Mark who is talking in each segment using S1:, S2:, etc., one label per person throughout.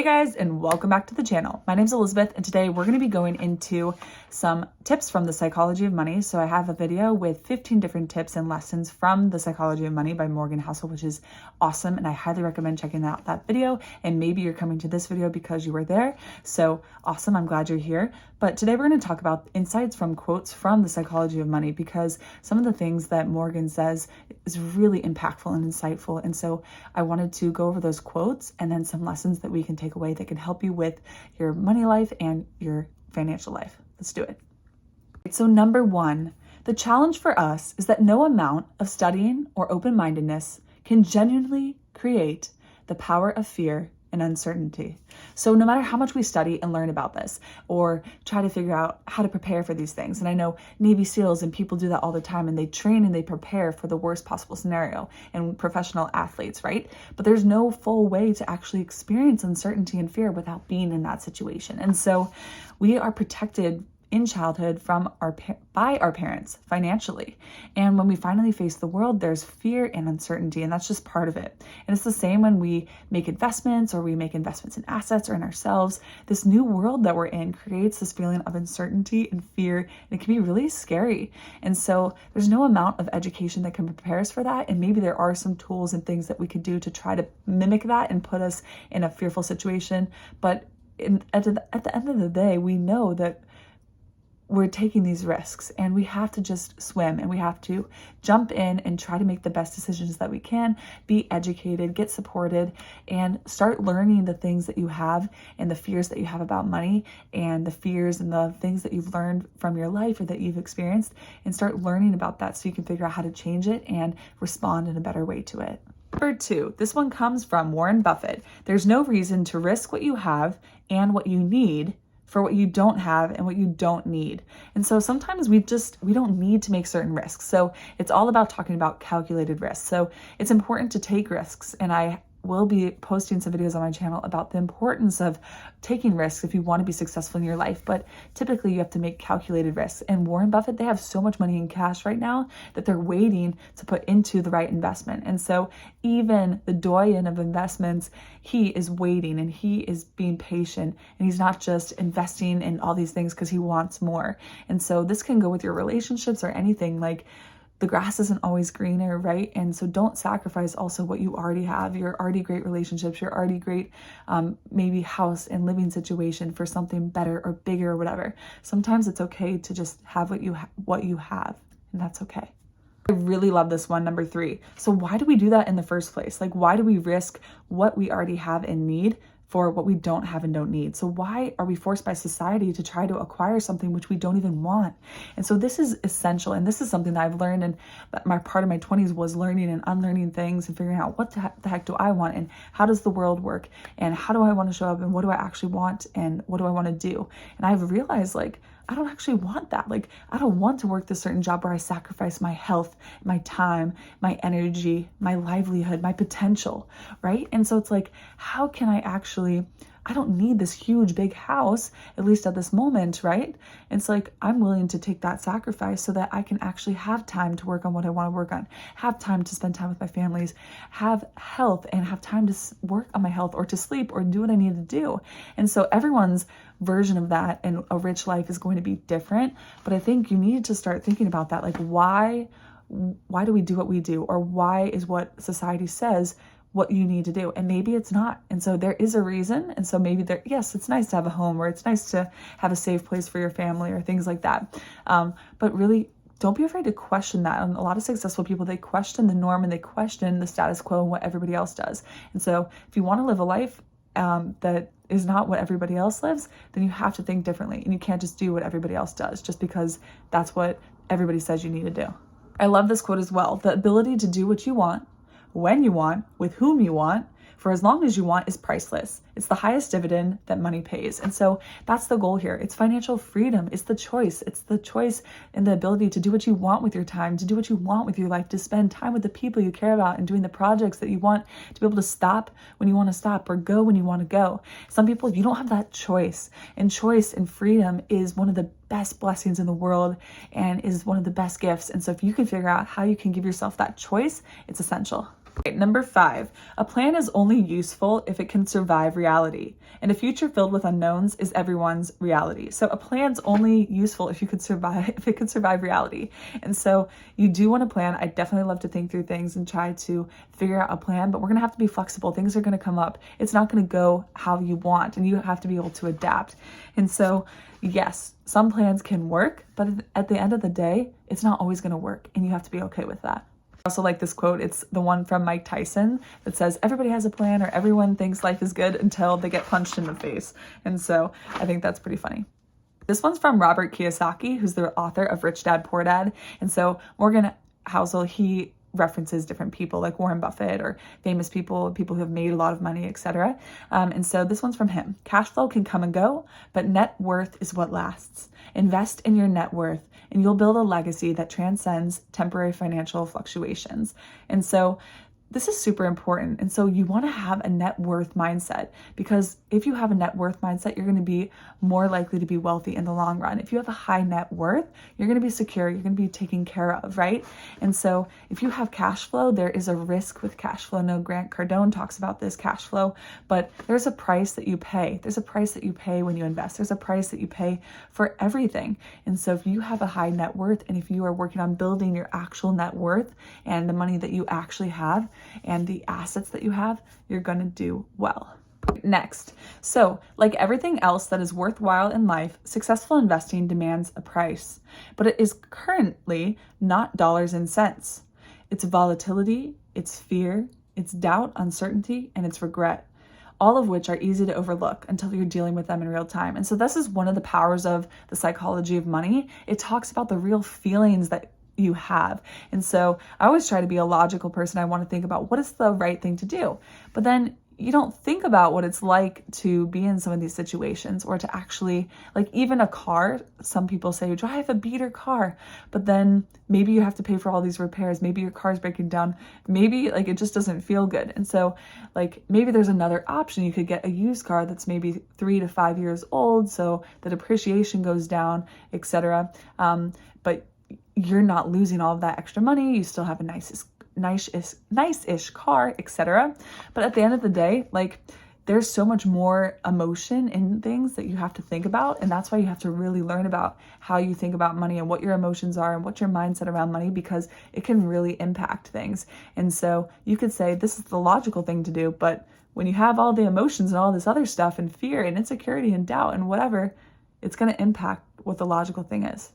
S1: Hey guys, and welcome back to the channel. My name's Elizabeth, and today we're going to be going into some tips from the psychology of money. So I have a video with 15 different tips and lessons from the psychology of money by Morgan Housel, which is awesome. And I highly recommend checking out that video. And maybe you're coming to this video because you were there. So awesome. I'm glad you're here. But today we're going to talk about insights from quotes from the psychology of money, because some of the things that Morgan says is really impactful and insightful. And so I wanted to go over those quotes and then some lessons that we can take away that can help you with your money life and your financial life. Let's do it. So number one, the challenge for us is that no amount of studying or open-mindedness can genuinely create the power of fear and uncertainty. So no matter how much we study and learn about this or try to figure out how to prepare for these things, and I know Navy SEALs and people do that all the time, and they train and they prepare for the worst possible scenario, and professional athletes, right? But there's no full way to actually experience uncertainty and fear without being in that situation. And so we are protected in childhood by our parents financially. And when we finally face the world, there's fear and uncertainty, and that's just part of it. And it's the same when we make investments, or we make investments in assets or in ourselves. This new world that we're in creates this feeling of uncertainty and fear, and it can be really scary. And so there's no amount of education that can prepare us for that. And maybe there are some tools and things that we could do to try to mimic that and put us in a fearful situation. But at the end of the day, we know that we're taking these risks, and we have to just swim, and we have to jump in and try to make the best decisions that we can, be educated, get supported, and start learning the things that you have and the fears that you have about money, and the fears and the things that you've learned from your life or that you've experienced, and start learning about that so you can figure out how to change it and respond in a better way to it. Number two, this one comes from Warren Buffett. There's no reason to risk what you have and what you need for what you don't have and what you don't need. And so sometimes we don't need to make certain risks. So it's all about talking about calculated risks. So it's important to take risks, and I will be posting some videos on my channel about the importance of taking risks if you want to be successful in your life. But typically you have to make calculated risks. And Warren Buffett, they have so much money in cash right now that they're waiting to put into the right investment. And so even the doyen of investments, he is waiting, and he is being patient, and he's not just investing in all these things because he wants more. And so this can go with your relationships or anything. Like, the grass isn't always greener, right? And so don't sacrifice also what you already have, your already great relationships, your already great maybe house and living situation for something better or bigger or whatever. Sometimes it's okay to just have what you have, and that's okay. I really love this one, number three. So why do we do that in the first place? Like, why do we risk what we already have and need for what we don't have and don't need? So why are we forced by society to try to acquire something which we don't even want? And so this is essential. And this is something that I've learned, and my part of my 20s was learning and unlearning things and figuring out what the heck do I want, and how does the world work, and how do I want to show up, and what do I actually want, and what do I want to do? And I've realized, like, I don't actually want that. Like, I don't want to work this certain job where I sacrifice my health, my time, my energy, my livelihood, my potential, right? And so it's like, how can I don't need this huge big house, at least at this moment, right? It's like, I'm willing to take that sacrifice so that I can actually have time to work on what I want to work on, have time to spend time with my families, have health, and have time to work on my health, or to sleep, or do what I need to do. And so everyone's version of that and a rich life is going to be different. But I think you need to start thinking about that. Like, why do we do what we do? Or why is what society says what you need to do? And maybe it's not. And so there is a reason. And so maybe yes, it's nice to have a home, or it's nice to have a safe place for your family, or things like that. But really, don't be afraid to question that. And a lot of successful people, they question the norm, and they question the status quo and what everybody else does. And so if you want to live a life that is not what everybody else lives, then you have to think differently. And you can't just do what everybody else does just because that's what everybody says you need to do. I love this quote as well. The ability to do what you want, when you want, with whom you want, for as long as you want, is priceless. It's the highest dividend that money pays. And so that's the goal here. It's financial freedom. It's the choice. It's the choice and the ability to do what you want with your time, to do what you want with your life, to spend time with the people you care about and doing the projects that you want, to be able to stop when you want to stop or go when you want to go. Some people, you don't have that choice. And choice and freedom is one of the best blessings in the world and is one of the best gifts. And so if you can figure out how you can give yourself that choice, it's essential. Okay, number 5, a plan is only useful if it can survive reality. And a future filled with unknowns is everyone's reality. So a plan's only useful if it could survive reality. And so you do want to plan. I definitely love to think through things and try to figure out a plan, but we're going to have to be flexible. Things are going to come up. It's not going to go how you want, and you have to be able to adapt. And so yes, some plans can work, but at the end of the day, it's not always going to work, and you have to be okay with that. I also like this quote. It's the one from Mike Tyson that says, everybody has a plan, or everyone thinks life is good until they get punched in the face. And so I think that's pretty funny. This one's from Robert Kiyosaki, who's the author of Rich Dad, Poor Dad. And so Morgan Housel, he references different people like Warren Buffett or famous people who have made a lot of money, etc. And so this one's from him. Cash flow can come and go, but net worth is what lasts. Invest in your net worth, and you'll build a legacy that transcends temporary financial fluctuations. And so this is super important. And so you want to have a net worth mindset, because if you have a net worth mindset, you're going to be more likely to be wealthy in the long run. If you have a high net worth, you're going to be secure, you're going to be taken care of, right? And so if you have cash flow, there is a risk with cash flow. No, Grant Cardone talks about this cash flow, but there's a price that you pay. There's a price that you pay when you invest. There's a price that you pay for everything. And so if you have a high net worth, and if you are working on building your actual net worth and the money that you actually have, and the assets that you have, you're going to do well. Next, so like everything else that is worthwhile in life, successful investing demands a price, but it is currently not dollars and cents. It's volatility, it's fear, it's doubt, uncertainty, and it's regret, all of which are easy to overlook until you're dealing with them in real time. And so this is one of the powers of the psychology of money. It talks about the real feelings that you have. And so I always try to be a logical person. I want to think about what is the right thing to do. But then you don't think about what it's like to be in some of these situations, or to actually, like even a car, some people say, drive a beater car, but then maybe you have to pay for all these repairs. Maybe your car's breaking down. Maybe like it just doesn't feel good. And so like maybe there's another option. You could get a used car that's maybe 3 to 5 years old, so the depreciation goes down, etc. But you're not losing all of that extra money. You still have a nice-ish car, etc. But at the end of the day, like there's so much more emotion in things that you have to think about. And that's why you have to really learn about how you think about money and what your emotions are and what your mindset around money, because it can really impact things. And so you could say this is the logical thing to do, but when you have all the emotions and all this other stuff and fear and insecurity and doubt and whatever, it's going to impact what the logical thing is.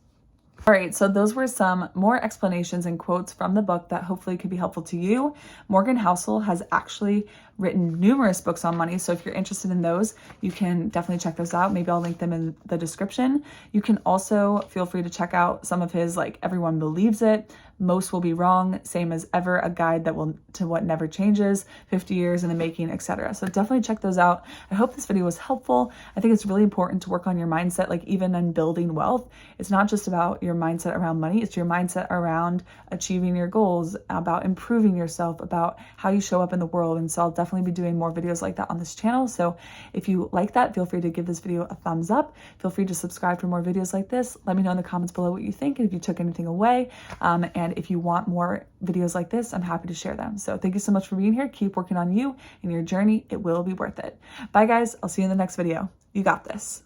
S1: All right, so those were some more explanations and quotes from the book that hopefully could be helpful to you. Morgan Housel has actually written numerous books on money, so if you're interested in those, you can definitely check those out. Maybe I'll link them in the description. You can also feel free to check out some of his, like Everyone Believes It, Most Will Be Wrong, Same as Ever, A Guide That Will to What Never Changes, 50 Years in the Making, etc. So definitely check those out. I hope this video was helpful. I think it's really important to work on your mindset, like even in building wealth. It's not just about your mindset around money, it's your mindset around achieving your goals, about improving yourself, about how you show up in the world. And so I'll definitely be doing more videos like that on this channel. So if you like that, feel free to give this video a thumbs up. Feel free to subscribe for more videos like this. Let me know in the comments below what you think and if you took anything away. And if you want more videos like this, I'm happy to share them. So thank you so much for being here. Keep working on you and your journey. It will be worth it. Bye guys. I'll see you in the next video. You got this.